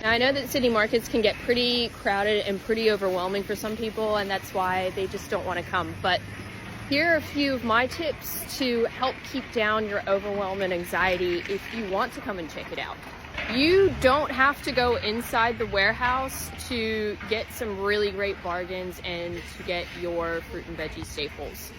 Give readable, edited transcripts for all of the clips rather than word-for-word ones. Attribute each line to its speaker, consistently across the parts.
Speaker 1: Now, I know that city markets can get pretty crowded and pretty overwhelming for some people, and that's why they just don't want to come. But here are a few of my tips to help keep down your overwhelm and anxiety if you want to come and check it out. You don't have to go inside the warehouse to get some really great bargains and to get your fruit and veggie staples.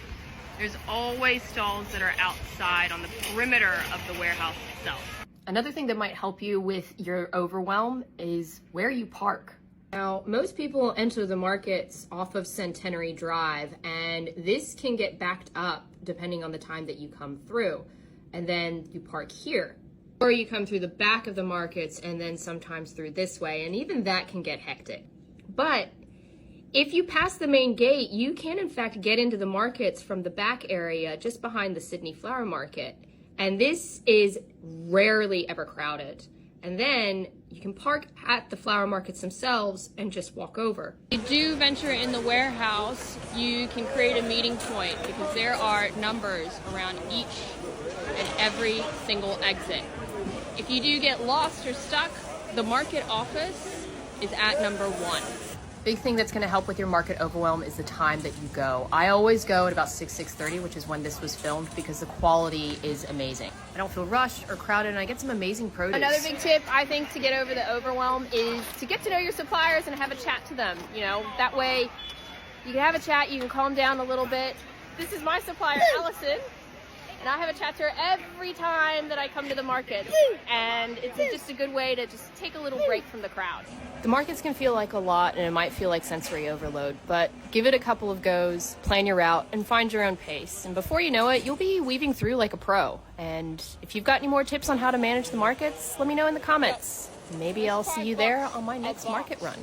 Speaker 1: There's always stalls that are outside on the perimeter of the warehouse itself. Another thing that might help you with your overwhelm is where you park. Now, most people enter the markets off of Centenary Drive, and this can get backed up depending on the time that you come through. And then you park here. Or you come through the back of the markets and then sometimes through this way, and even that can get hectic. But if you pass the main gate, you can in fact get into the markets from the back area just behind the Sydney Flower Market. And this is rarely ever crowded. And then you can park at the flower markets themselves and just walk over. If you do venture in the warehouse, you can create a meeting point because there are numbers around each and every single exit. If you do get lost or stuck, the market office is at number 1. Big thing that's going to help with your market overwhelm is the time that you go. I always go at about 6:30, which is when this was filmed, because the quality is amazing. I don't feel rushed or crowded, and I get some amazing produce. Another big tip, I think, to get over the overwhelm is to get to know your suppliers and have a chat to them. You know, that way you can have a chat, you can calm down a little bit. This is my supplier, Allison, and I have a chat to her every time that I come to the markets, and it's just a good way to just take a little break from the crowd. The markets can feel like a lot, and it might feel like sensory overload, but give it a couple of goes, plan your route, and find your own pace. And before you know it, you'll be weaving through like a pro. And if you've got any more tips on how to manage the markets, let me know in the comments. Maybe I'll see you there on my next market run.